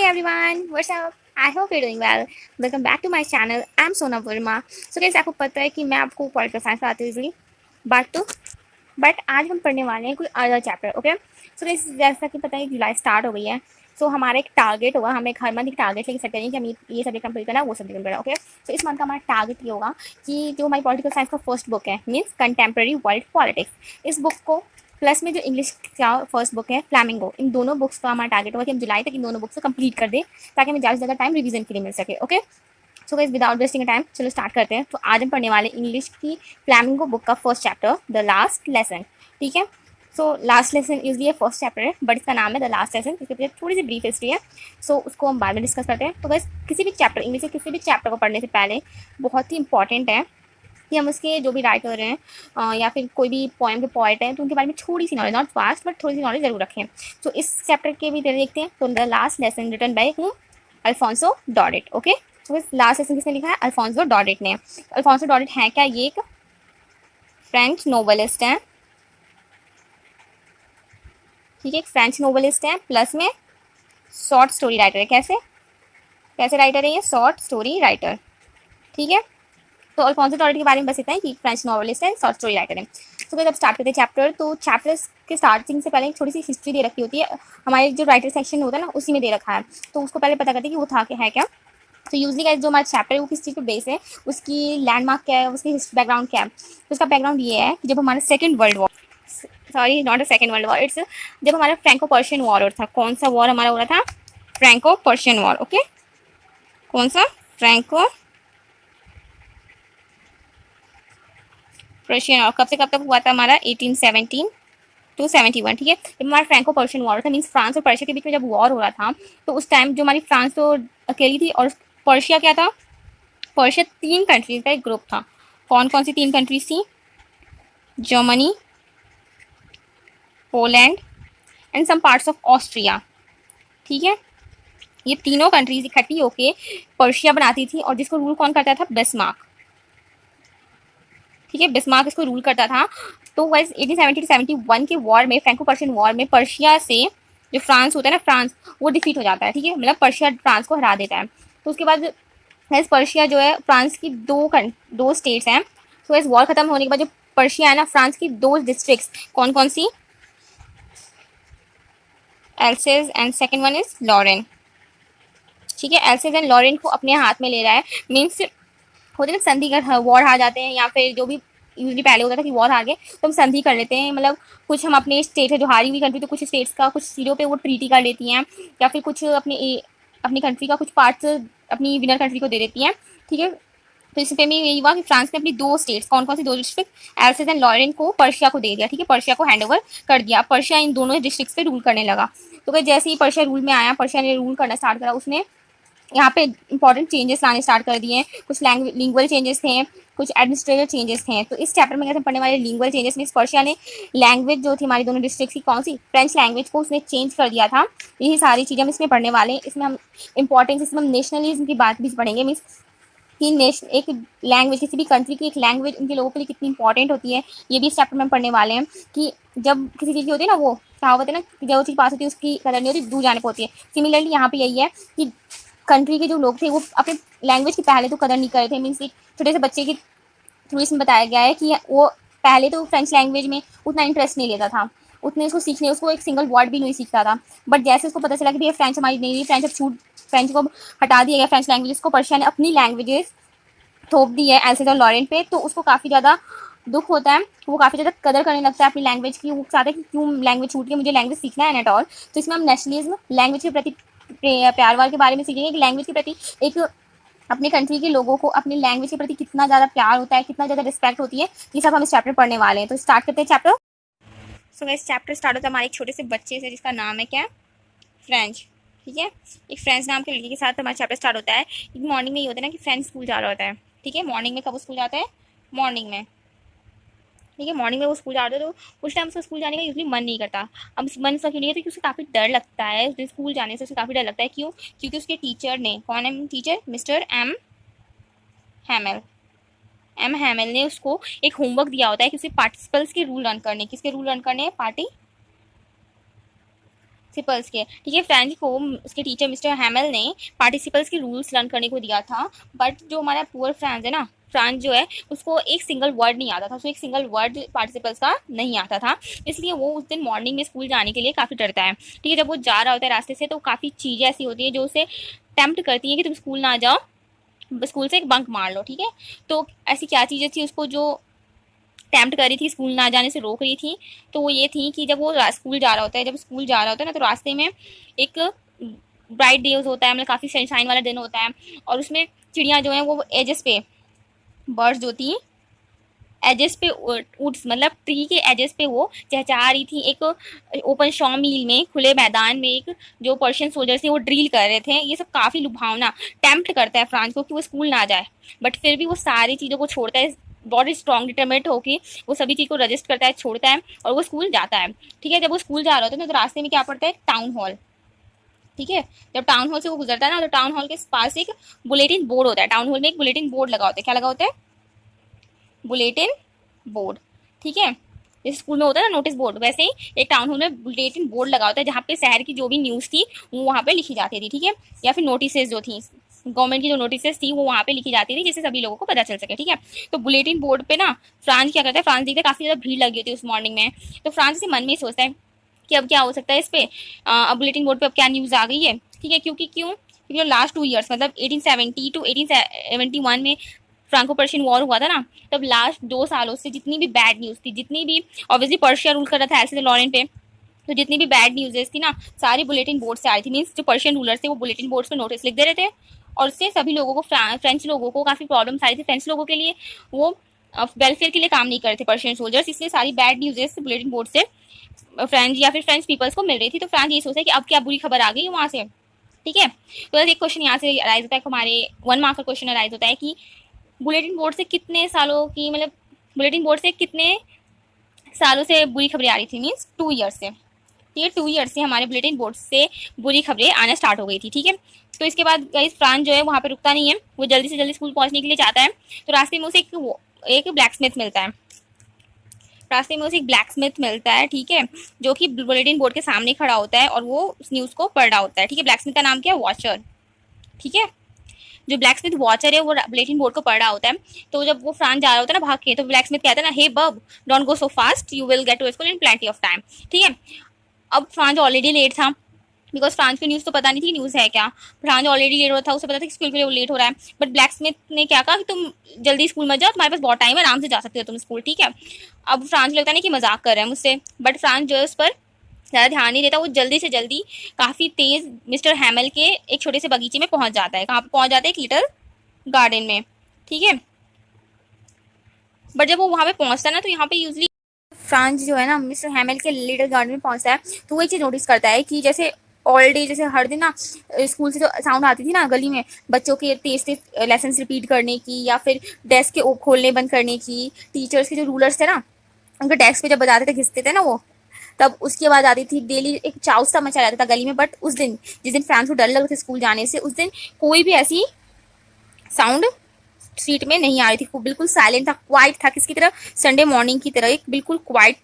everyone, what's up? I hope you're doing well. Welcome back to my channel. I'm Sona Verma. So guys, आपको पता है कि मैं आपको पॉलिटिकल साइंस पढ़ाती हूँ इजली बट आज हम पढ़ने वाले हैं कोई other chapter. Okay, so guys जैसा कि पता है जुलाई स्टार्ट हो गई है. सो हमारा एक टारगेट होगा, हमें हर मंथ एक टारगेट लेके सेट करेंगे कि हम ये सब्जेक्ट कंप्लीट करना है, वो सब्जेक्ट कंप्लीट करना. ओके, सो इस मंथ का हमारा टारगेट ये होगा कि जो हमारी पॉलिटिकल साइंस का फर्स्ट बुक है मीन्स कंटेम्प्रेरी वर्ल्ड पॉलिटिक्स, इस बुक को प्लस में जो इंग्लिश का फर्स्ट बुक है फ्लैमिंगो, इन दोनों बुक्स का हमारा टारगेट होगा कि हम जुलाई तक इन दोनों बुक्स को कंप्लीट कर दें ताकि हमें ज़्यादा से ज़्यादा टाइम रिवीजन के लिए मिल सके. Okay, so guys without wasting time चलो स्टार्ट करते हैं. तो आज हम पढ़ने वाले इंग्लिश की फ्लैमिंगो बुक का first chapter the last lesson. ठीक है, so last lesson usually first chapter है बट इसका नाम है द लास्ट लेसन, इसके पीछे थोड़ी सी ब्रीफ हिस्ट्री है. सो उसको हम बाद में डिस्कस करते हैं. तो गाइस किसी भी चैप्टर इंग्लिश के किसी भी चैप्टर को पढ़ने से पहले बहुत ही इंपॉर्टेंट है कि हम उसके जो भी राइटर हैं या फिर कोई भी पोएम के पोइट हैं तो उनके बारे में थोड़ी सी नॉलेज, नॉट वास्ट बट थोड़ी सी नॉलेज जरूर रखें. तो इस चैप्टर के भी देखते हैं. तो the last lesson written by हूँ अल्फोंसो डॉडेट. ओके, तो इस लास्ट लेसन किसने लिखा है? अल्फोंसो डॉडेट ने. अल्फोंसो डॉडेट है क्या? ये एक फ्रेंच नोवेलिस्ट हैं. ठीक है, एक फ्रेंच नोवेलिस्ट हैं प्लस में शॉर्ट स्टोरी राइटर है. कैसे कैसे राइटर है ये? Short story writer. ठीक है, तो अल्फोंसो डॉडेट के बारे में बस इतना है कि फ्रेंच नॉवेलिस्ट है, शॉर्ट स्टोरी राइटर है. तो जब स्टार्ट करते हैं चैप्टर, तो चैप्टर्स के स्टार्टिंग से पहले थोड़ी सी हिस्ट्री दे रखी होती है. हमारे जो राइटर सेक्शन होता है ना उसी में दे रखा है, तो उसको पहले पता करते हैं कि वो था क्या है क्या. तो यूजली गाइस जो हमारा चैप्टर है वो किस चीज़ पर बेस है, उसकी लैंडमार्क क्या है, उसकी हिस्ट्री बैकग्राउंड क्या है. तो उसका बैकग्राउंड ये है कि जब हमारा second world war, sorry not a second world war, it's जब हमारा फ्रैंको पर्शियन वॉर हो था. कौन सा वॉर हमारा हो रहा था? Franco Persian war. ओके, कौन सा? Franco Persian. और कब से कब तक हुआ था हमारा? 1817 टू 71. ठीक है, जब हमारा फ्रैंको पर्शियन वॉर था मीन्स फ्रांस और पर्शिया के बीच में जब वॉर हो रहा था, तो उस टाइम जो हमारी फ्रांस तो अकेली थी और पर्शिया क्या था? पर्शिया 3 कंट्रीज का एक ग्रुप था. कौन कौन सी 3 कंट्रीज थी? Germany, Poland and some parts of Austria. ठीक है, ये तीनों कंट्रीज इकट्ठी होके पर्शिया बनाती थी और जिसको रूल कौन करता था? बिस्मार्क. ठीक है, बिस्मार्क इसको रूल करता था. तो वाइज 1870 से 71 के वॉर में, फ्रैंको पर्शियन वॉर में, पर्शिया से जो फ्रांस होता है ना, फ्रांस वो डिफीट हो जाता है. ठीक है, मतलब पर्शिया फ्रांस को हरा देता है. तो उसके बाद पर्शिया जो है फ्रांस की दो स्टेट्स हैं. तो इस वॉर खत्म होने के बाद जो पर्शिया है ना, फ्रांस की 2 डिस्ट्रिक्ट्स कौन कौन सी? Alsace and second one is Lorraine. ठीक है, एल्सेज एंड लॉरेन को अपने हाथ में ले रहा है. मीन्स होते ना संधि कर वॉर हार जाते हैं, या फिर जो भी यूजली पहले होता था कि वॉर हार गए तो हम संधि कर लेते हैं. मतलब कुछ हम अपने स्टेट है जो हारी हुई कंट्री, तो कुछ स्टेट्स का कुछ सीटों पे वो ट्रीटी कर लेती हैं, या फिर कुछ अपनी कंट्री का कुछ पार्ट्स अपनी विनर कंट्री को दे देती हैं. ठीक है, तो इस पे में यही हुआ कि फ्रांस ने अपनी 2 स्टेट्स, कौन कौन सी 2 डिस्ट्रिक्ट, एल्सेस एंड लॉरेन को पर्शिया को दे दिया. ठीक है, पर्शिया को हैंड ओवर कर दिया. पर्शिया इन दोनों डिस्ट्रिक्ट्स पे रूल करने लगा. तो भाई जैसे ही पर्शिया रूल में आया, पर्शिया ने रूल करना स्टार्ट करा, उसने यहाँ पे इंपॉर्टेंट चेंजेस लाने स्टार्ट कर दिए. कुछ लिंगुअल चेंजेस थे, कुछ एडमिनिस्ट्रेटिव चेंजेस थे. तो इस चैप्टर में कैसे पढ़ने वाले लिंगुअल चेंजेस में पर्शिया ने लैंग्वेज जो थी हमारी दोनों डिस्ट्रिक्ट की, कौन सी? फ्रेंच लैंग्वेज को उसने चेंज कर दिया था. यही सारी चीज़ें हम इसमें पढ़ने वाले हैं. इसमें हम इंपॉर्टेंस, इसमें हम नेशनलिज्म की बात भी पढ़ेंगे. मीन्स कि एक लैंग्वेज, किसी भी कंट्री की एक लैंग्वेज उनके लोगों के लिए कितनी इंपॉर्टेंट होती है, ये भी इस चैप्टर में पढ़ने वाले हैं. कि जब किसी चीज़ की होती है ना, वो कहावत है ना कि जो चीज़ पास होती है उसकी कदर नहीं होती, दूर जाने पर होती है. सिमिलरली यहाँ पे यही है कि कंट्री के जो लोग थे वो अपने लैंग्वेज की पहले तो कदर नहीं कर रहे थे. मीन्स एक छोटे से बच्चे की थ्रू इसमें बताया गया है कि वो पहले तो फ्रेंच लैंग्वेज में उतना इंटरेस्ट नहीं लेता था, उतने उसको सीखने, उसको एक सिंगल वर्ड भी नहीं सीखता था. बट जैसे उसको पता चला कि भैया फ्रेंच हमारी नहीं रही, फ्रेंच को हटा दिया गया, फ्रेंच लैंग्वेज को पर्शिया ने अपनी लैंग्वेजेस थोप दी है एल्सेज और लॉरेन पे, तो उसको काफ़ी ज़्यादा दुख होता है. वो काफ़ी ज़्यादा कदर करने लगता है अपनी लैंग्वेज की. वो चाहता है कि क्यों लैंग्वेज छूट के, मुझे लैंग्वेज सीखना है एट ऑल. तो इसमें हम नेशनलिज्म, लैंग्वेज के प्रति प्यार वार के बारे में सीखेंगे कि लैंग्वेज के प्रति एक अपनी कंट्री के लोगों को अपनी लैंग्वेज के प्रति कितना ज़्यादा प्यार होता है, कितना ज़्यादा रिस्पेक्ट होती है. ये सब हम इस चैप्टर पढ़ने वाले हैं. तो स्टार्ट करते हैं चैप्टर. सो इस चैप्टर स्टार्ट होता है हमारे एक छोटे से बच्चे से जिसका नाम है क्या? फ्रेंच. ठीक है, एक फ्रेंच नाम के लड़की के साथ हमारा चैप्टर स्टार्ट होता है. मॉर्निंग में ये होता है ना कि फ्रेंच स्कूल जा रहा होता है. ठीक है, मॉर्निंग में कब स्कूल जाता है? मॉर्निंग में. ठीक है, मॉर्निंग में वो स्कूल जा रहे हो तो उस टाइम उसका स्कूल जाने का यूजली मन नहीं करता. अब मन उसका क्यों नहीं करता? क्योंकि उसे काफ़ी डर लगता है. उस दिन स्कूल जाने से उसे काफ़ी डर लगता है. क्यों? क्योंकि उसके टीचर ने, कौन है teacher? Mister M Hamel. M Hamel ने उसको एक होमवर्क दिया होता है कि उसे पार्टिसिपल्स के रूल रन करने. किसके रूल रन करने हैं? पार्टिसिपल्स के, ठीक है। फ्रेंच को उसके टीचर मिस्टर हैमल ने पार्टिसिपल्स के रूल्स लर्न करने को दिया था, बट जो हमारा पुअर फ्रांस है ना, फ्रांस जो है उसको एक सिंगल वर्ड नहीं आता था, उसको एक सिंगल वर्ड पार्टिसिपल्स का नहीं आता था, इसलिए वो उस दिन मॉर्निंग में स्कूल जाने के लिए काफ़ी डरता है, ठीक है। जब वो जा रहा होता है रास्ते से तो काफ़ी चीज़ें ऐसी होती है जो उसे टेम्प्ट करती हैं कि तुम स्कूल ना जाओ, स्कूल से एक बंक मार लो, ठीक है। तो ऐसी क्या चीज़ें थी उसको जो टेम्प्ट कर रही थी, स्कूल ना जाने से रोक रही थी, तो वो ये थी कि जब वो स्कूल जा रहा होता है, जब स्कूल जा रहा होता है ना, तो रास्ते में एक ब्राइट डे होता है, मतलब काफ़ी सनशाइन वाला दिन होता है, और उसमें चिड़ियाँ जो हैं वो एजेस पे, बर्ड्स जो थी एजेस पे उड्स मतलब ट्री के एजेस पे वो चहचहा रही थी। एक ओपन शॉ मील में, खुले मैदान में, एक जो पर्शियन सोल्जर थे वो ड्रिल कर रहे थे। ये सब काफ़ी लुभावना टेम्प्ट करता है फ्रांस को कि वो स्कूल ना जाए, बट फिर भी वो सारी चीज़ों को छोड़ता है, बहुत स्ट्रॉन्ग डिटरमिनेट होकर वो सभी चीज़ को रजिस्ट करता है, छोड़ता है और वो स्कूल जाता है, ठीक है। जब वो स्कूल जा रहा होता है तो रास्ते में क्या पड़ता है, टाउन हॉल, ठीक है। जब टाउन हॉल से वो गुजरता है ना, तो टाउन हॉल के पास एक बुलेटिन बोर्ड होता है, टाउन हॉल में एक बुलेटिन बोर्ड लगा होता है, क्या लगा होता है, बुलेटिन बोर्ड, ठीक है। जैसे स्कूल में होता है ना नोटिस बोर्ड, वैसे ही एक टाउन हॉल में बुलेटिन बोर्ड लगा होता है जहाँ पे शहर की जो भी न्यूज़ थी वो वहाँ पे लिखी जाती थी, ठीक है, या फिर नोटिस जो थी गवर्नमेंट की, जो नोटिस थी वो वहाँ पे लिखी जाती थी जिससे सभी लोगों को पता चल सके, ठीक है। तो बुलेटिन बोर्ड पे ना फ्रांस क्या करता है, फ्रांस देखता है काफ़ी ज़्यादा भीड़ लगी होती है उस मॉर्निंग में, तो फ्रांस इसे मन में ही सोचता है कि अब क्या हो सकता है इस पे, अब बुलेटिन बोर्ड पे अब क्या न्यूज़ आ गई है, ठीक है। क्योंकि लास्ट 2 ईयर्स मतलब 1870 टू 1871 में फ्रांको पर्शियन वॉर हुआ था ना, तब लास्ट 2 सालों से जितनी भी बैड न्यूज़ थी, जितनी भी ऑब्वियसली पर्शिया रूल कर रहा था एल्से लॉरेन पे, तो जितनी भी बैड न्यूज़ थी ना सारी बुलेटिन बोर्ड से आ रही थी। मीन्स जो पर्शियन रूलर थे वो बुलेटिन बोर्ड पे नोटिस लिख दे रहे थे, और उससे सभी लोगों को, फ्रेंच लोगों को काफ़ी प्रॉब्लम्स आ रही थी। फ्रेंच लोगों के लिए वो वेलफेयर के लिए काम नहीं कर रहे थे पर्शियन सोल्जर्स, इसलिए सारी बैड न्यूज़ बुलेटिन बोर्ड से फ्रेंच या फिर फ्रेंच पीपल्स को मिल रही थी। तो फ्रांस ये सोचा कि अब क्या बुरी खबर आ गई वहाँ से, ठीक है। तो एक क्वेश्चन यहाँ से अराइज होता है, हमारे 1 मार्क का क्वेश्चन अराइज होता है कि बुलेटिन बोर्ड से कितने सालों की, मतलब बुलेटिन बोर्ड से कितने सालों से बुरी खबरें आ रही थी, मीन्स 2 ईयर्स से, ठीक है। 2 ईयर्स से हमारे बुलेटिन बोर्ड से बुरी खबरें आना स्टार्ट हो गई थी, ठीक है। तो इसके बाद गाइस फ्रांस जो है वहाँ पे रुकता नहीं है, वो जल्दी से जल्दी स्कूल पहुँचने के लिए चाहता है। तो रास्ते में उसे एक ब्लैक स्मिथ मिलता है, रास्ते में उसे एक ब्लैक स्मिथ मिलता है, ठीक है, जो कि बुलेटिन बोर्ड के सामने खड़ा होता है और वो उस न्यूज़ को पढ़ रहा होता है, ठीक है। ब्लैक स्मिथ का नाम क्या है, वॉचर, ठीक है। जो ब्लैक स्मिथ वॉचर है वो बुलेटिन बोर्ड को पढ़ रहा होता है। तो जब वो फ्रांस जा रहा होता है ना भाग के, तो ब्लैक स्मिथ कहता है ना, hey bub don't go so fast, you will get to school in plenty of time, ठीक है। अब फ्रांस ऑलरेडी लेट था, बिकॉज फ्रांस की न्यूज़ तो पता नहीं थी न्यूज़ है क्या, फ्रांस ऑलरेडी लेट हो रहा था, उसे पता था कि स्कूल के लिए वो लेट हो रहा है, बट ब्लैक स्मिथ ने क्या कहा कि तुम जल्दी स्कूल मत जाओ, तुम्हारे पास बहुत टाइम है, आराम से जा सकते हो तुम स्कूल, ठीक है। अब फ्रांस को लगता नहीं कि मजाक कर रहे हैं मुझसे, बट फ्रांस जो है उस पर ज़्यादा ध्यान नहीं देता, वो जल्दी से जल्दी काफ़ी तेज़ मिस्टर हैमल के एक छोटे से बगीचे में पहुंच जाता है। कहाँ पर पहुंच जाता है, एक लिटिल गार्डन में, ठीक है। बट जब वो वहाँ पे पहुंचता है ना, तो यहाँ पे यूजली फ्रांस जो है ना मिस्टर हैमल के लिटिल गार्डन में पहुंचता है, तो वो एक चीज़ नोटिस करता है कि जैसे ऑल डे, जैसे हर दिन ना स्कूल से जो साउंड आती थी ना गली में, बच्चों के तेज तेज लेसन रिपीट करने की, या फिर डेस्क के खोलने बंद करने की, टीचर्स के जो रूलर्स थे ना उनके डेस्क पे जब बजाते थे, घिसते थे ना वो, तब उसकी आवाज़ आती थी। डेली एक चाउस सा मचा रहता था गली में। बट उस दिन, जिस दिन फ्रांस को डर लग रहा था स्कूल जाने से, उस दिन कोई भी ऐसी साउंड स्ट्रीट में नहीं आ रही थी, बिल्कुल साइलेंट था, क्वाइट था, किसकी तरह, संडे मॉर्निंग की तरह, एक बिल्कुल क्वाइट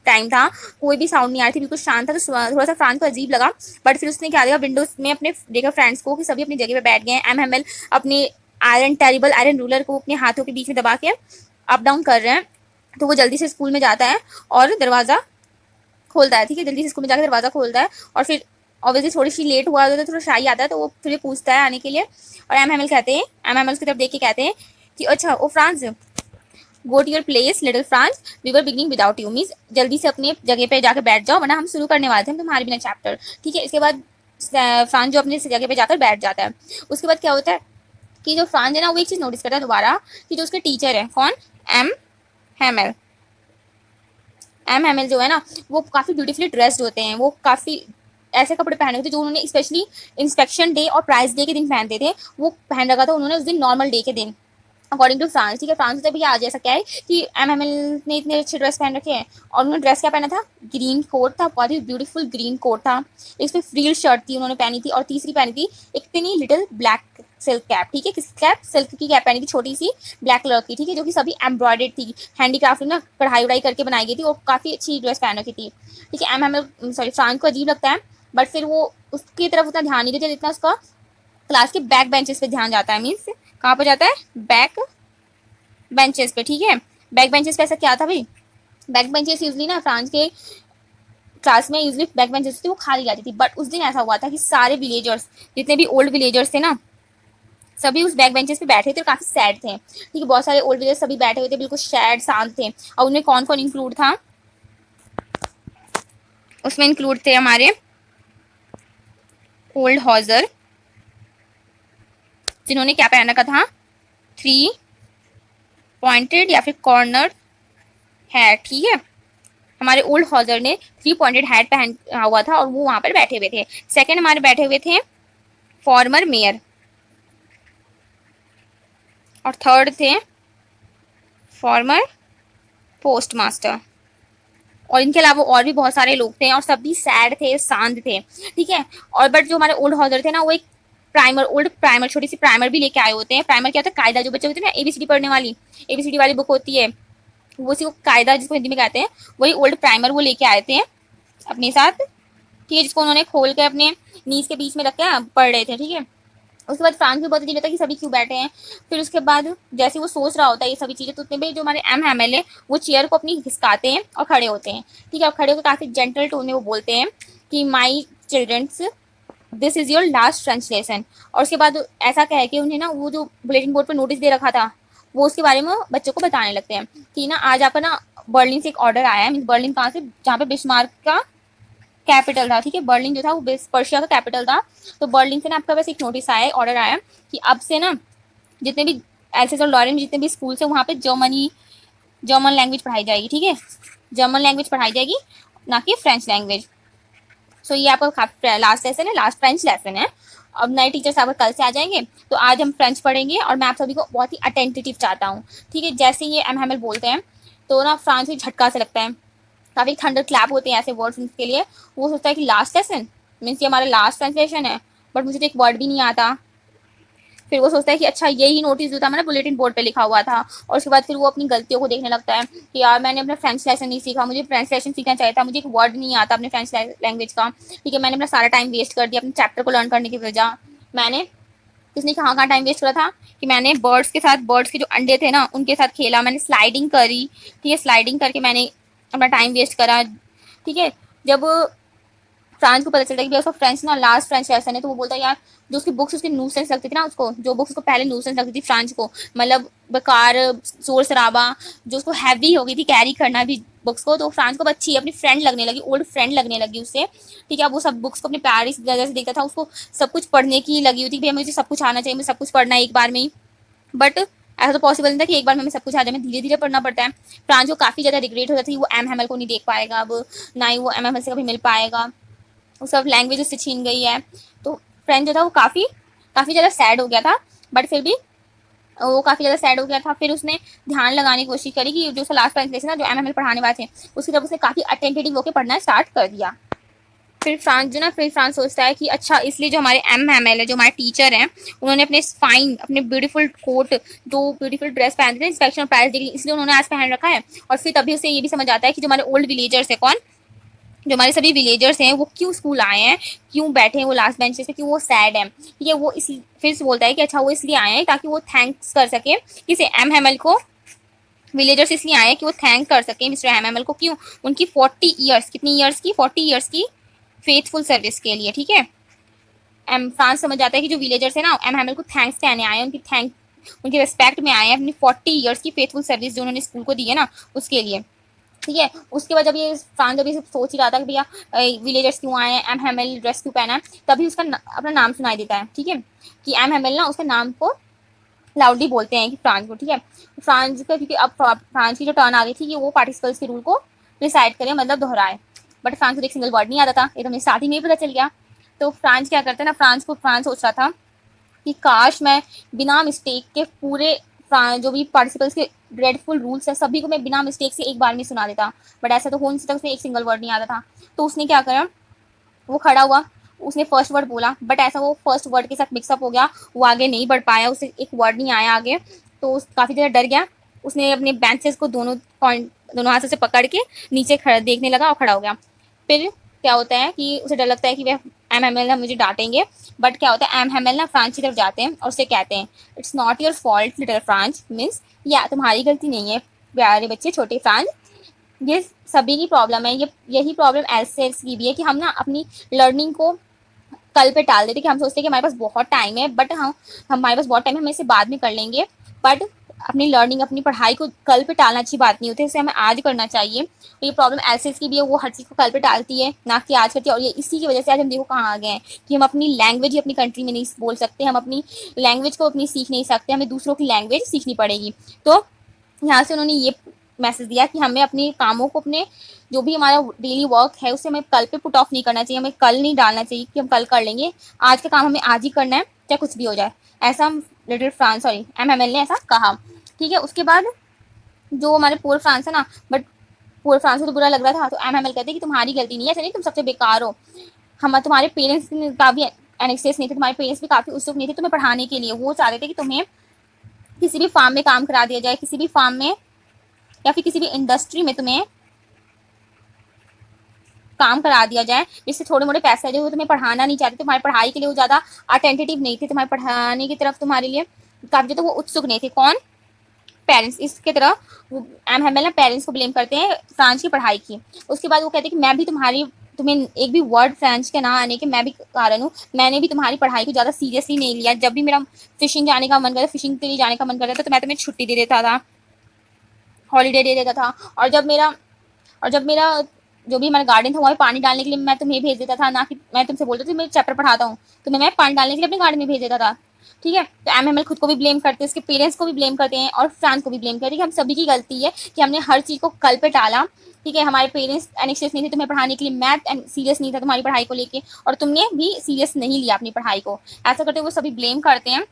टाइम था, कोई भी साउंड नहीं आ रही थी, बिल्कुल शांत था। तो थोड़ा सा फ्रांस को अजीब लगा, बट फिर उसने क्या देखा, विंडोज में अपने देखा फ्रेंड्स को कि सभी अपनी जगह पे बैठ गए हैं। एम हैमल अपने टेरिबल आयरन रूलर को अपने हाथों के बीच में दबा के अप डाउन कर रहे हैं। तो वो जल्दी से स्कूल में जाता है और दरवाज़ा खोलता है, ठीक है, जल्दी से स्कूल में जाकर दरवाज़ा खोलता है, और फिर ऑब्वियसली थोड़ी सी लेट हुआ तो थोड़ा शाही आता है, तो वो फिर पूछता है आने के लिए, और एम हैमल कहते हैं, एम हैमल उसकी तरफ देख के कहते हैं कि अच्छा oh France, go to your place little France, we were beginning without you, means जल्दी से अपने जगह पे जाकर बैठ जाओ, वरना हम शुरू करने वाले थे हम तुम्हारे बिना चैप्टर, ठीक है। इसके बाद फ्रांस जो अपने जगह पे जाकर बैठ जाता है। उसके बाद क्या होता है कि जो फ्रांस है ना वो एक चीज़ नोटिस करता है दोबारा, कि जो उसके टीचर है, कौन, एम हैमल, एम हैमल जो है ना वो काफ़ी ब्यूटीफुली ड्रेस्ड होते हैं, वो काफ़ी ऐसे कपड़े पहने होते जो उन्होंने स्पेशली इंस्पेक्शन डे और प्राइज डे के दिन पहनते थे, वो पहन रखा था उन्होंने उस दिन नॉर्मल डे के दिन, अकॉर्डिंग टू फ्रांस, ठीक है। फ्रांस से भैया आज ऐसा क्या है कि एम हैमल ने इतने अच्छे ड्रेस पहन रखे हैं, और उन्होंने ड्रेस क्या पहना था, ग्रीन कोट था, बहुत ही ब्यूटीफुल ग्रीन कोट था, इस पर फ्रील शर्ट थी उन्होंने पहनी थी, और तीसरी पहनी थी एक टिनी लिटिल ब्लैक सिल्क कैप, ठीक है, किस कैप, सिल्क की कैप पहनी थी छोटी सी ब्लैक कलर की, ठीक है, जो कि सभी एम्ब्रॉयडेड थी, हैंडीक्राफ्ट में कढ़ाई उड़ाई करके बनाई गई थी, और काफ़ी अच्छी ड्रेस पहन रखी थी, ठीक है। एम हैमल सॉरी फ्रांस को अजीब लगता है बट फिर वो उसकी तरफ उतना ध्यान नहीं देते जितना उसका क्लास के बैक बेंचेस पे ध्यान जाता है। मीन्स कहाँ पर जाता है? बैक बेंचेस पे, ठीक है। बैक बेंचेस पे ऐसा क्या था भाई, बैक बेंचेस यूजली ना फ्रांस के क्लास में यूजली बैक बेंचेस थी वो खाली जाती थी। बट उस दिन ऐसा हुआ था कि सारे विलेजर्स, जितने भी ओल्ड विलेजर्स थे ना, सभी उस बैक बेंचेस पे बैठे थे और काफी सैड थे, ठीक है। बहुत सारे ओल्ड विलेजर्स सभी बैठे हुए थे, बिल्कुल सैड शांत थे। और उनमें कौन कौन इंक्लूड था? उसमें इंक्लूड थे हमारे ओल्ड हॉजर, जिन्होंने क्या पहन रखा था? 3 पॉइंटेड या फिर कॉर्नर हैट, ठीक है। हमारे ओल्ड हॉजर ने 3 पॉइंटेड हैट पहन हुआ था और वो वहां पर बैठे हुए थे। सेकंड हमारे बैठे हुए थे फॉर्मर मेयर, और थर्ड थे फॉर्मर पोस्ट मास्टर। और इनके अलावा और भी बहुत सारे लोग थे और सभी सैड थे, शांत थे, ठीक है। और बट जो हमारे ओल्ड हॉजर थे ना, वो एक प्राइमर, ओल्ड प्राइमर, छोटी सी प्राइमर भी लेके आए होते हैं। प्राइमर क्या होता है? कायदा, जो बच्चे होते हैं ना एबीसीडी पढ़ने वाली, एबीसीडी वाली बुक होती है, वो उसी को कायदा जिसको हिंदी में कहते हैं, वही ओल्ड प्राइमर वो लेके आए थे अपने साथ, ठीक है, जिसको उन्होंने खोल के अपने नीज के बीच में रख के पढ़ रहे थे, ठीक है। उसके बाद फ्रांस में बहुत अजीब लगता है कि सभी क्यों बैठे हैं। फिर उसके बाद जैसे वो सोच रहा होता है ये सभी चीजें, तो उतने में जो हमारे एम हैमेल है वो चेयर को अपनी खिसकाते हैं और खड़े होते हैं, ठीक है। और खड़े होकर काफी जेंटल टोन में वो बोलते हैं कि my childrens, this is your last translation. और उसके बाद ऐसा कह के उन्हें ना वो जो बुलेटिन बोर्ड पर नोटिस दे रखा था वो उसके बारे में बच्चों को बताने लगते हैं कि ना आज आपका ना बर्लिन से एक ऑर्डर आया है। बर्लिन कहाँ से? जहाँ पे बिस्मार्क का कैपिटल था, ठीक है। बर्लिन जो था वो पर्शिया का कैपिटल था। तो बर्लिन से ना आपका बस एक नोटिस आया है, ऑर्डर आया कि अब से ना जितने भी एल्सेस और लॉरेन में जितने भी स्कूल है वहाँ पे जर्मन लैंग्वेज पढ़ाई जाएगी, ठीक है। जर्मन लैंग्वेज पढ़ाई जाएगी, ना कि फ्रेंच लैंग्वेज। सो ये आपका लास्ट लेसन है, लास्ट फ्रेंच लेसन है। अब नए टीचर्स आप कल से आ जाएंगे, तो आज हम फ्रेंच पढ़ेंगे और मैं आप सभी को बहुत ही अटेंटिव चाहता हूँ, ठीक है। जैसे ये एम हैमल बोलते हैं तो ना फ्रांस में झटका से लगता है, काफी थंडर क्लैप होते हैं ऐसे वर्ड्स के लिए। वो सोचता है कि लास्ट लेसन मीन्स ये हमारा लास्ट ट्रांसलेशन है, बट मुझे तो एक वर्ड भी नहीं आता। फिर वो सोचता है कि अच्छा यही नोटिस जो था मैंने बुलेटिन बोर्ड पे लिखा हुआ था। और उसके बाद फिर वो अपनी गलतियों को देखने लगता है कि यार मैंने अपना फ्रेंच लेसन नहीं सीखा, मुझे फ्रेंच लेसन सीखना चाहिए था, मुझे एक वर्ड नहीं आता अपने फ्रेंच लैंग्वेज का, ठीक है। मैंने अपना सारा टाइम वेस्ट कर दिया अपने चैप्टर को लर्न करने की वजह। मैंने किसने कहाँ कहाँ टाइम वेस्ट करा था कि मैंने बर्ड्स के साथ, बर्ड्स के जो अंडे थे ना उनके साथ खेला, मैंने स्लाइडिंग करी, ठीक है। स्लाइडिंग करके मैंने अपना टाइम वेस्ट करा, ठीक है। जब फ्रांस को पता चलता है कि उसका फ्रेंच ना लास्ट फ्रेंच लेसन है, तो वो बोलता है यार जो उसकी बुक्स उसकी न्यूसेंस लगती थी ना, उसको जो बुक्स उसको पहले न्यूसेंस लगती थी फ्रांस को, मतलब बेकार शोर शराबा, जो उसको हैवी हो गई थी कैरी करना भी बुक्स को, तो फ्रांस को अच्छी अपनी फ्रेंड लगने लगी, ओल्ड फ्रेंड लगने लगी उससे, ठीक है। अब वो सब बुक्स को अपने प्यारी नजर से देखता था, उसको सब कुछ पढ़ने की लगी हुई थी, भैया मुझे सब कुछ आना चाहिए, मुझे सब कुछ पढ़ना है एक बार में ही। बट ऐसा तो पॉसिबल नहीं था कि एक बार में हमें सब कुछ आ जाए, हमें धीरे धीरे पढ़ना पड़ता है। फ्रांस को काफी ज्यादा रिग्रेट हो जाती है, वो एम हैमल को नहीं देख पाएगा अब, ना ही वो एम हैमल से कभी मिल पाएगा, वो सब लैंग्वेज उससे छीन गई है। तो फ्रेंड जो था वो काफ़ी काफ़ी ज़्यादा सैड हो गया था, बट फिर भी वो काफ़ी ज़्यादा सैड हो गया था। फिर उसने ध्यान लगाने की कोशिश करी कि जो उसका लास्ट ट्रांसलेशन था जो एम एम पढ़ाने वाले थे उसकी तरफ उसने काफ़ी अटेंटिव होकर पढ़ना स्टार्ट कर दिया। फिर फ्रांस सोचता है कि अच्छा इसलिए जो हमारे एम एम एल है, जो हमारे टीचर हैं, उन्होंने अपने फाइन, अपने ब्यूटीफुल कोट, जो ब्यूटीफुल ड्रेस पहनते थे इंस्पेक्शन प्राइस देगी, इसलिए उन्होंने आज पहन रखा है। और फिर तभी उसे ये भी समझ आता है कि जो हमारे ओल्ड विलेजर्स है, कौन, जो हमारे सभी विलेजर्स हैं वो क्यों स्कूल आए हैं, क्यों बैठे हैं वो लास्ट बेंचेस पे, क्यों वो सैड है, ठीक है। वो इस फिर से बोलता है कि अच्छा वो इसलिए आए हैं ताकि वो थैंक्स कर सके किसे, एम हैमल को। विलेजर्स इसलिए आए हैं कि वो थैंक कर सके मिस्टर एम हैमल को, क्यों, उनकी 40 ईयर्स, कितनी ईयर्स की, 40 ईयर्स की फेथफुल सर्विस के लिए, ठीक है। एम फ्रांस समझ जाता है कि जो विलेजर्स है ना एम हैमल को थैंक्स कहने आए हैं, उनकी रिस्पेक्ट में आए हैं, अपनी 40 ईयर्स की फेथफुल सर्विस जो उन्होंने स्कूल को दी है ना उसके लिए, ठीक है। उसके बाद जब ये फ्रांस जब ये सोच ही रहा था कि भैया विलेजर्स क्यों आए हैं, एम हैमल ड्रेस क्यों पहना है, तभी उसका अपना नाम सुनाई देता है, ठीक है। कि एम हैमल ना उसके नाम को लाउडली बोलते हैं कि फ्रांस को, ठीक है। फ्रांस का क्योंकि अब फ्रांस की जो टर्न आ गई थी कि वो पार्टिसिपल्स के रूल को रिसाइड करे, मतलब दोहराए। बट फ्रांस को एक सिंगल वर्ड नहीं आता था, ये तो हमें स्टार्टिंग में ही पता चल गया। तो फ्रांस क्या करते हैं ना, फ्रांस सोच रहा था कि काश मैं बिना मिस्टेक के पूरे जो भी पार्टिसिपल्स के ड्रेडफुल रूल्स है सभी को मैं बिना मिस्टेक से एक बार में सुना देता, बट ऐसा तो हो नहीं सकता, उसमें एक सिंगल वर्ड नहीं आता था। तो उसने क्या करा, वो खड़ा हुआ, उसने फर्स्ट वर्ड बोला, बट ऐसा वो फर्स्ट वर्ड के साथ मिक्सअप हो गया, वो आगे नहीं बढ़ पाया, उसे एक वर्ड नहीं आया आगे, तो काफ़ी ज़्यादा डर गया। उसने अपने बेंचेस को दोनों हाथों से पकड़ के नीचे खड़ा देखने लगा और खड़ा हो गया। फिर क्या होता है कि उसे डर लगता है कि वह एम एम एल ना मुझे डांटेंगे, बट क्या होता है एम एम एल ना फ्रांस की तरफ जाते हैं और उसे कहते हैं it's not your fault little France, means या तुम्हारी गलती नहीं है प्यारे बच्चे छोटे फ्रांस, ये सभी की प्रॉब्लम है, ये यही प्रॉब्लम एल्सेस की भी है कि हम ना अपनी लर्निंग को कल पे टाल देते कि हम सोचते हैं कि हमारे पास बहुत टाइम है, बट हम हमारे पास बहुत टाइम है, हम इसे बाद में कर लेंगे, बट अपनी लर्निंग अपनी पढ़ाई को कल पे टालना अच्छी बात नहीं होती, इसे हमें आज करना चाहिए। तो ये प्रॉब्लम एल्सेस की भी है, वो हर चीज़ को कल पे टालती है ना कि आज करती है, और ये इसी की वजह से आज हम देखो कहाँ आ गए हैं कि हम अपनी लैंग्वेज ही अपनी कंट्री में नहीं बोल सकते, हम अपनी लैंग्वेज को अपनी सीख नहीं सकते, हमें दूसरों की लैंग्वेज सीखनी पड़ेगी। तो यहाँ से उन्होंने ये मैसेज दिया कि हमें अपने कामों को, अपने जो भी हमारा डेली वर्क है उसे हमें कल पे पुट ऑफ नहीं करना चाहिए, हमें कल नहीं डालना चाहिए कि हम कल कर लेंगे, आज का काम हमें आज ही करना है चाहे कुछ भी हो जाए, ऐसा little Franz sorry M M L ने ऐसा कहा। ठीक है, उसके बाद जो हमारे पुअर फ्रांस है ना, बट पुअर फ्रांस को तो बुरा लग रहा था, तो एम एम एल कहते कि तुम्हारी गलती नहीं है, ऐसा नहीं तुम सबसे बेकार हो, हम तुम्हारे पेरेंट्स का भी एनेक्सेस नहीं थे, तुम्हारे पेरेंट्स भी काफ़ी उत्सुक नहीं थे तुम्हें पढ़ाने के लिए, वो चाहते थे कि तुम्हें किसी भी फार्म में काम करा दिया जाए, किसी भी फार्म में या फिर किसी भी इंडस्ट्री में तुम्हें काम करा दिया जाए जिससे थोड़े मोटे पैसे आ जाए, वो तुम्हें पढ़ाना नहीं चाहते, तुम्हारी पढ़ाई के लिए वो ज़्यादा अटेंटिव नहीं थे, तुम्हारे पढ़ाने की तरफ तुम्हारे लिए काफ़ी ज़्यादा वो उत्सुक नहीं थे। कौन? पेरेंट्स। इसके तरह एम हेमल ना पेरेंट्स को ब्लेम करते हैं फ्रांस की पढ़ाई की। उसके बाद वो कहते हैं कि मैं भी तुम्हें एक भी वर्ड फ्रेंच के ना आने के मैं भी कारण हूँ, मैंने भी तुम्हारी पढ़ाई को ज़्यादा सीरियसली नहीं लिया, जब भी मेरा फिशिंग जाने का मन करता, फिशिंग के लिए जाने का मन करता था तो मैं तुम्हें छुट्टी दे देता था, हॉलीडे दे देता था, और जब मेरा जो भी हमारा गार्डन था वहाँ पे पानी डालने के लिए मैं तुम्हें भेज देता था, ना कि मैं तुमसे बोलता था मैं चैप्टर पढ़ाता हूँ, तुम्हें मैं पानी डालने के लिए अपने गार्डन में भेज देता था। ठीक है, तो एम एम एल खुद को भी ब्लेम करते हैं, उसके पेरेंट्स को भी ब्लेम करते हैं और फ्रांस को भी ब्लेम करते हैं कि हम सभी की गलती है कि हमने हर चीज़ को कल पे टाला। ठीक है, हमारे पेरेंट्स एनेक्सियस नहीं थे तुम्हें पढ़ाने के लिए, मैथ सीरियस नहीं था तुम्हारी पढ़ाई को लेके, और तुमने भी सीरियस नहीं लिया अपनी पढ़ाई को। ऐसा करते वो सभी ब्लेम करते हैं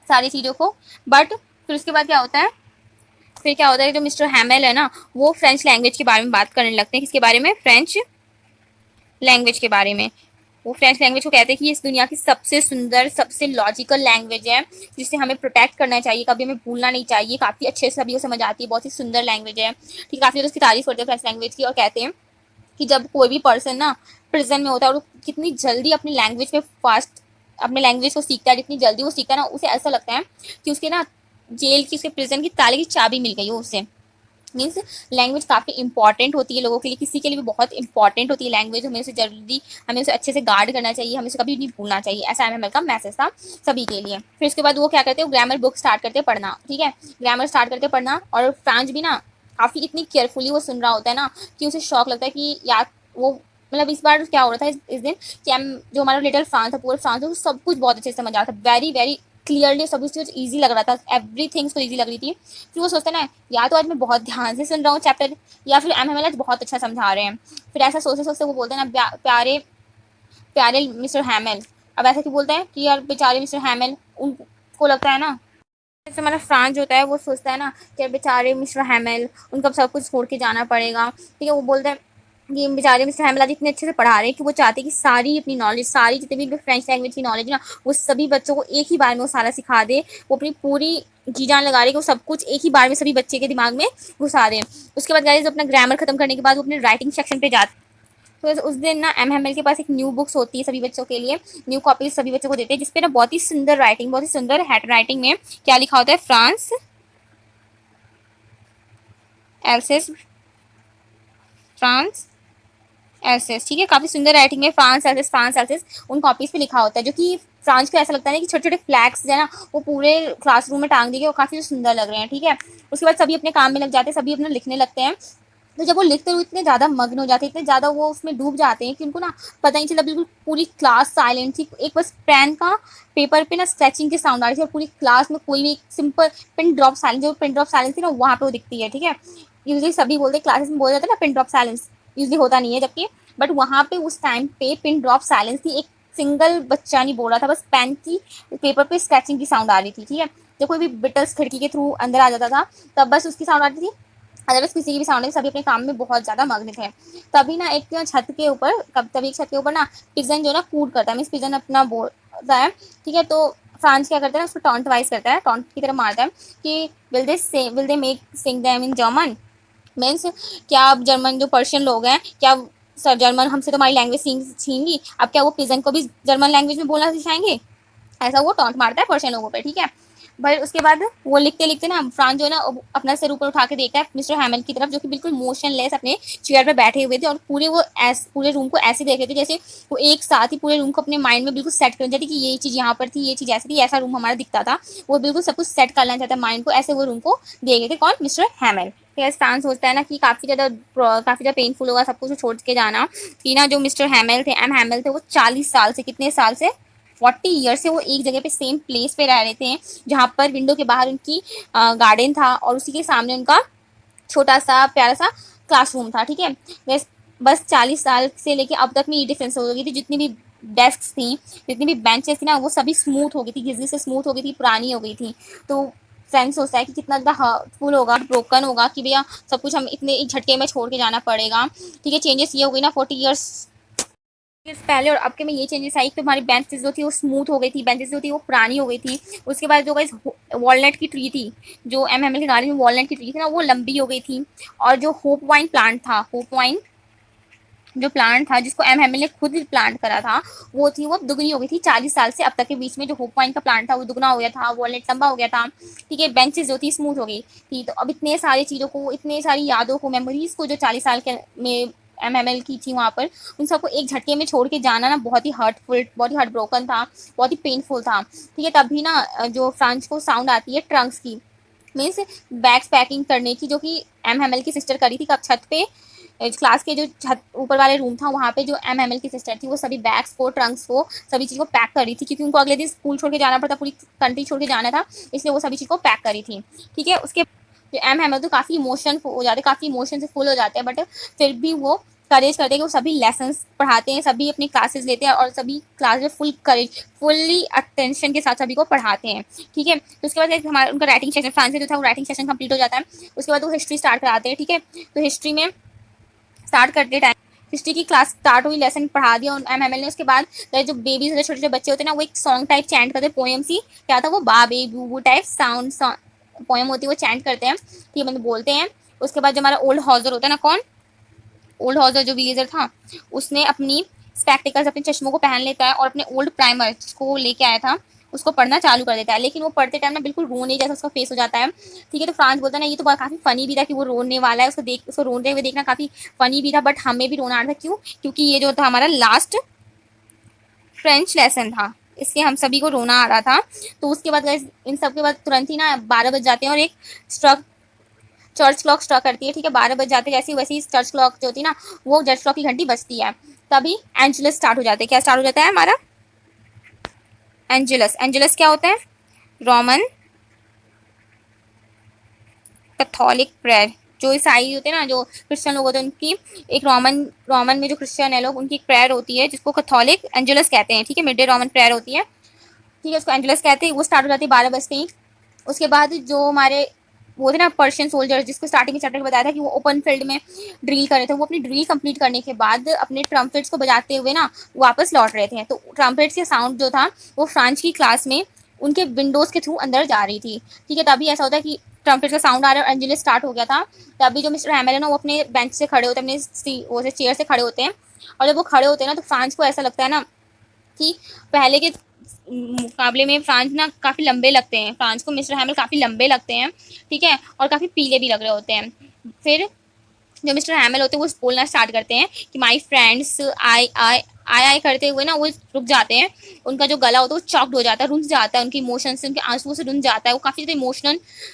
सारी चीज़ों को। बट फिर उसके बाद क्या होता है, जो मिस्टर हैमेल है ना, वो फ्रेंच लैंग्वेज के बारे में बात करने लगते हैं। किसके बारे में? फ्रेंच लैंग्वेज के बारे में। वो फ्रेंच लैंग्वेज को कहते हैं कि इस दुनिया की सबसे सुंदर, सबसे लॉजिकल लैंग्वेज है, जिसे हमें प्रोटेक्ट करना चाहिए, कभी हमें भूलना नहीं चाहिए, काफ़ी अच्छे से सभी को समझ आती है, बहुत ही सुंदर लैंग्वेज है। ठीक है, काफ़ी ज़्यादा उसकी तारीफ करते हैं फ्रेंच लैंग्वेज की, और कहते हैं कि जब कोई भी पर्सन ना प्रिजन में होता है और कितनी जल्दी अपनी लैंग्वेज में फास्ट अपने लैंग्वेज को सीखता है, जितनी जल्दी वो सीखता है ना, उसे ऐसा लगता है कि उसके ना जेल की, उसके प्रिजन की ताले की चाबी मिल गई हो उसे। मीन्स लैंग्वेज काफ़ी इंपॉर्टेंट होती है लोगों के लिए, किसी के लिए भी बहुत इंपॉर्टेंट होती है लैंग्वेज, हमें उसे अच्छे से गार्ड करना चाहिए, हमें उसे कभी नहीं भूलना चाहिए। ऐसा एम का मैसेज था सभी के लिए। फिर उसके बाद वो क्या करते हैं, वो ग्रामर बुक स्टार्ट करते पढ़ना। ठीक है, ग्रामर स्टार्ट करते पढ़ना, और फ्रांस भी ना काफ़ी इतनी केयरफुली वो सुन रहा होता है ना कि उसे शौक लगता है कि यार वो मतलब इस बार क्या हो रहा था इस दिन कि हम जो हमारा लिटिल फ्रांस था, पूरा फ्रांस था, वो सब कुछ बहुत अच्छे से समझ आ रहा था, वेरी वेरी क्लियरली, सब कुछ ईजी लग रहा था, एवरीथिंग उसको ईजी लग रही थी। फिर वो सोचता ना या तो आज मैं बहुत ध्यान से सुन रहा हूँ चैप्टर, या फिर एम आज बहुत अच्छा समझा रहे हैं। फिर ऐसा सोचते सोचते वो बोलते हैं ना प्यारे प्यारे मिस्टर हैमेल। अब ऐसा क्यों बोलते हैं कि यार बेचारे मिस्टर हैमेल, उनको लगता है ना जैसे हमारा फ्रांस जो होता है वो सोचता है ना कि बेचारे मिस्टर हैमेल, उनको सब कुछ छोड़ के जाना पड़ेगा। ठीक है, वो बोलता है कि बेचारे मिस्टर हैमेल आज इतने अच्छे से पढ़ा रहे हैं कि वो चाहते हैं कि सारी अपनी नॉलेज, सारी जितनी भी फ्रेंच लैंग्वेज की नॉलेज ना, वो सभी बच्चों को एक ही बार में वो सारा सिखा दे। वो अपनी पूरी जी जान लगा रहे हैं कि वो सब कुछ एक ही बार में सभी बच्चे के दिमाग में घुसा दें। उसके बाद गाइस अपना ग्रामर खत्म करने के बाद वो अपने राइटिंग सेक्शन पे जाते। तो उस दिन ना एम एम एल के पास एक न्यू बुक्स होती है सभी बच्चों के लिए, न्यू कॉपीज सभी बच्चों को देते हैं, जिसपे ना बहुत ही सुंदर राइटिंग, बहुत ही सुंदर हैंड राइटिंग में क्या लिखा होता है, फ्रांस एल्सेस, फ्रांस एल्सेस। ठीक है, काफ़ी सुंदर राइटिंग में फ्रांस एल्सेस, फ्रांस एल्सेस उन कॉपीज़ पे लिखा होता है, जो कि फ्रांस को ऐसा लगता है कि छोटे छोटे फ्लैग्स है ना वो पूरे क्लासरूम में टांग दिए, वो काफ़ी सुंदर लग रहे हैं। ठीक है, उसके बाद सभी अपने काम में लग जाते हैं, सभी अपना लिखने लगते हैं। तो जब वो लिखते हुए इतने ज़्यादा मग्न हो जाते हैं, इतने ज़्यादा वो उसमें डूब जाते हैं कि उनको ना पता नहीं चला, बिल्कुल पूरी क्लास साइलेंट थी, एक बस पेन का पेपर पे ना स्क्रैचिंग की साउंड आ रही थी, और पूरी क्लास में कोई भी सिंपल पिन ड्रॉप साइलेंस, जो पिन ड्रॉप साइलेंस थी ना वहाँ पे वो दिखती है। ठीक है, यूजली सभी बोलते हैं क्लासेस में बोला जाता है ना पिन ड्रॉप साइलेंस, यूजली होता नहीं है, जबकि बट वहाँ पे उस टाइम पे पिन ड्रॉप साइलेंस थी, एक सिंगल बच्चा नहीं बोल रहा था, बस पेन की पेपर पे स्क्रैचिंग की साउंड आ रही थी। ठीक है, जब कोई भी बिटल्स खिड़की के थ्रू अंदर आ जाता था तब बस उसकी साउंड आती थी, अदरवाइज किसी की भी साउंड नहीं, सभी अपने काम में बहुत ज़्यादा मग्न थे। तभी ना एक छत के ऊपर तभी एक छत के ऊपर ना पिजन जो ना कूद करता है, मीन्स पिजन अपना बोलता है। ठीक है, तो फ्रांस क्या करता है, उसको टॉन्ट वाइज करता है, टॉन्ट की तरह मारता है कि will they make sing them in German, means क्या अब जर्मन जो पर्शियन लोग हैं क्या सर जर्मन हमसे तो हमारी लैंग्वेज छीन ली, अब क्या वो पिजन को भी जर्मन लैंग्वेज में बोलना सिखाएंगे? ऐसा वो टॉन्ट मारता है पर्शियन लोगों पे, ठीक है भाई। उसके बाद वो लिखते लिखते ना फ्रांस जो है ना अपना सिर ऊपर उठा के देखता है मिस्टर हैमल की तरफ, जो कि बिल्कुल मोशनलेस अपने चेयर पर बैठे हुए थे, और पूरे रूम को ऐसे देख रहे थे जैसे वो एक साथ ही पूरे रूम को अपने माइंड में बिल्कुल सेट कर जाती कि ये चीज़ यहाँ पर थी, ये चीज़ ऐसी थी, ऐसा रूम हमारा दिखता था। वो बिल्कुल सब कुछ सेट करना चाहता है माइंड को, ऐसे वो रूम को देख रहे थे। कौन? मिस्टर हैमल। फिर फ्रांस सोचता है ना कि काफ़ी ज़्यादा पेनफुल होगा सब कुछ छोड़ के जाना, कि ना जो मिस्टर हैमल थे, एम हैमल थे, वो 40 साल से, कितने साल से, 40 ईयर से वो एक जगह पे सेम प्लेस पे रह रहे थे, जहाँ पर विंडो के बाहर उनकी गार्डन था और उसी के सामने उनका छोटा सा प्यारा सा क्लासरूम था, ठीक है। बस 40 साल से लेके अब तक में ये डिफरेंस हो गई थी, जितनी भी डेस्क थी, जितनी भी बेंचेस थी ना, वो सभी स्मूथ हो गई थी, घिसी से स्मूथ हो गई थी, पुरानी हो गई थी। तो फ्रेंड सोचता है कि कितना ज़्यादा हर्टफुल होगा, ब्रोकन होगा कि भैया सब कुछ हम इतने एक झटके में छोड़ के जाना पड़ेगा, ठीक है। चेंजेस ये हो गई ना 40 ईयर्स पहले और अब के में ये चेंजेस आई कि हमारी बेंचेस जो थी वो स्मूथ हो गई थी, बेंचेस जो थी वो पुरानी हो गई थी। उसके बाद जो गाइस वॉलनट की ट्री थी, जो एम के गार्डन में वॉलनट की ट्री थी ना, वो लंबी हो गई थी। और जो होप वाइन प्लांट था, होप वाइन जो प्लांट था जिसको एम ने खुद प्लांट करा था, वो दुगनी हो गई थी 40 साल से अब तक के बीच में। जो होप वाइन का प्लांट था वो दुगना हो गया था, वॉलनट लंबा हो गया था, ठीक है। बेंचेस जो थी स्मूथ हो गई थी। तो अब इतने सारी चीज़ों को, इतने सारी यादों को, मेमोरीज को जो 40 साल के में एम की थी वहाँ पर, उन सबको एक झटके में छोड़ के जाना ना बहुत ही हर्टफुल, बहुत ही हार्ट ब्रोकन था, बहुत ही पेनफुल था, ठीक है। तभी ना जो फ्रांस को साउंड आती है ट्रंक्स की, मीन्स बैग्स पैकिंग करने की, जो कि एम की सिस्टर करी थी। कब? छत पे, क्लास के जो छत ऊपर वाले रूम था वहाँ पे जो एम की सिस्टर थी वो सभी बैग्स को, ट्रंक्स को, सभी चीज़ को पैक कर रही थी, क्योंकि उनको अगले दिन स्कूल छोड़ के जाना पड़ता, पूरी कंट्री छोड़ के जाना था, इसलिए वो सभी चीज़ को पैक करी थी, ठीक है। उसके जो एम तो काफ़ी इमोशन हो जाते, काफ़ी इमोशन से फुल हो जाते हैं, बट फिर भी वो करेज करते हैं कि वो सभी लेसन्स पढ़ाते हैं, सभी अपनी क्लासेस लेते हैं और सभी क्लास में फुल करेज, फुल्ली अटेंशन के साथ सभी को पढ़ाते हैं, ठीक है। तो उसके बाद हमारा उनका राइटिंग सेशन, फ्रांस में जो था वो राइटिंग सेशन कंप्लीट हो जाता है। उसके बाद वो हिस्ट्री स्टार्ट कराते हैं, ठीक है। तो हिस्ट्री में स्टार्ट करते टाइम हिस्ट्री की क्लास स्टार्ट हुई, लेसन पढ़ा दिया एम ने। उसके बाद जो बेबीज होते, छोटे छोटे बच्चे होते हैं ना, वो एक सॉन्ग टाइप चैंट करते हैं, पोएम सी, क्या था वो, बा बे बू बू टाइप साउंड पोएम होती है, वो चैंट करते हैं, ठीक है, मतलब बोलते हैं। उसके बाद जो हमारा ओल्ड हॉजर होता है ना, कौन? ओल्ड हॉजर जो विलेजर था, उसने अपनी स्पेक्टिकल्स, अपने चश्मों को पहन लेता है और अपने ओल्ड प्राइमर को लेके आया था, उसको पढ़ना चालू कर देता है। लेकिन वो पढ़ते टाइम ना बिल्कुल रोने जैसा उसका फेस हो जाता है, ठीक है। तो फ्रांस बोलता है ना, ये तो बहुत काफ़ी फनी भी था कि वो रोने वाला है, उसको रोते हुए देखना काफ़ी फनी भी था, बट हमें भी रोना आ रहा था। क्यों? क्योंकि ये जो था हमारा लास्ट फ्रेंच लेसन था, इसलिए हम सभी को रोना आ रहा था। तो उसके बाद इन सब के बाद तुरंत ही ना 12 बज जाते हैं और एक स्ट्रक चर्च क्लॉक स्ट्रक करती है, ठीक है। 12 बज जाते जैसे वैसे ही चर्च क्लॉक जो होती है ना, वो चर्च क्लॉक की घंटी बजती है, तभी एंजुलस स्टार्ट हो जाते हैं। क्या स्टार्ट हो जाता है हमारा? एंजुलस। एंजुलस क्या होता है? Roman Catholic prayer. जो ईसाई होते हैं ना, जो क्रिश्चियन लोग होते हैं, उनकी एक रोमन रोमन में जो क्रिश्चियन है लोग, उनकी एक प्रेयर होती है जिसको कैथोलिक एंजुलस कहते हैं, ठीक है। मिड डे रोमन प्रेयर होती है, ठीक है, उसको एंजुलस कहते हैं। वो स्टार्ट हो जाती है 12 बजते ही। उसके बाद जो हमारे वो थे ना पर्शियन सोल्जर, जिसको स्टार्टिंग में चैप्टर में बताया था कि वो ओपन फील्ड में ड्रिल कर रहे थे, वो अपनी ड्रिल कंप्लीट करने के बाद अपने ट्रम्पेट्स को बजाते हुए ना वापस लौट रहे थे। तो ट्रम्पेट्स के साउंड जो था वो फ्रांस की क्लास में उनके विंडोज़ के थ्रू अंदर जा रही थी, ठीक है। तभी ऐसा होता है कि ट्रम्पेट का साउंड आ रहा है और एंजुलस स्टार्ट हो गया था। तभी जो मिस्टर हैमर है ना, वो अपने बेंच से खड़े होते हैं, अपने वो से चेयर से खड़े होते हैं। और जब वो खड़े होते हैं ना, तो फ्रांस को ऐसा लगता है ना कि पहले के मुकाबले में फ्रांस ना काफ़ी लंबे लगते हैं, फ्रांस को मिस्टर हैमर काफ़ी लंबे लगते हैं, ठीक है, और काफ़ी पीले भी लग रहे होते हैं। फिर जो मिस्टर हैमर होते हैं वो बोलना स्टार्ट करते हैं कि माय फ्रेंड्स, आई आई आय आय करते हुए ना वो रुक जाते हैं। उनका जो गला होता है वो चॉक्ड हो जाता है, रुंझ जाता है, उनके इमोशन से, उनके आंसुओं से रुंझ जाता है, वो काफ़ी ज़्यादा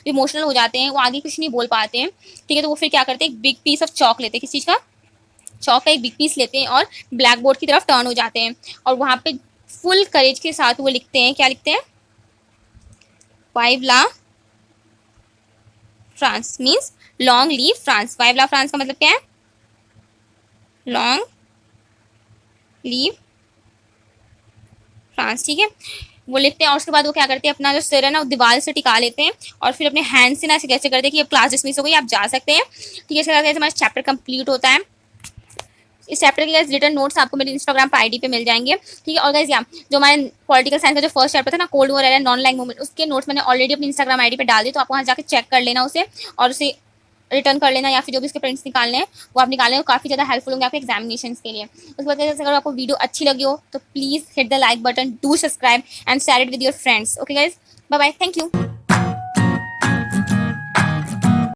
इमोशनल हो जाते हैं, वो आगे कुछ नहीं बोल पाते हैं, ठीक है। तो वो फिर क्या करते हैं, एक बिग पीस ऑफ चॉक लेते हैं, किस चीज़ का? चौक का एक बिग पीस लेते हैं और ब्लैक बोर्ड की तरफ टर्न हो जाते हैं, और वहाँ पे फुल करेज के साथ वो लिखते हैं, क्या लिखते हैं? 5 ला France, means long live France. 5 ला फ्रांस का मतलब क्या है? लॉन्ग लीव फ्रांस, ठीक है। वो लिखते हैं और उसके बाद वो क्या करते हैं, अपना जो सिर है ना वो दीवार से टिका लेते हैं और फिर अपने हैंड से ना ऐसे कैसे करते हैं कि अब क्लास डिसमिस हो गई, आप जा सकते हैं, ठीक है। इसके बाद हमारा चैप्टर कंप्लीट होता है। इस चैप्टर के गाइस रिटर्न नोट्स आपको मेरे इंस्टाग्राम पर आईडी पे मिल जाएंगे, ठीक है। और गाइस जो हमारे पॉलिटिकल साइंस का जो फर्स्ट चैप्टर था ना, cold war and non lying movement, उसके नोट्स मैंने ऑलरेडी अपनी इंस्टाग्राम आईडी पे डाल दिए, तो आप वहाँ जाकर चेक कर लेना उसे और उसे रिटर्न कर लेना, या फिर जो भी उसके प्रिंट्स निकालने हैं वो आप निकालें, काफ़ी ज़्यादा हेल्पफुल होंगे आपके एग्जामिनेशन के लिए। उसके बाद अगर आपको वीडियो अच्छी लगी हो तो please hit the like button, do subscribe and share it with your friends. Okay guys, bye bye, thank you.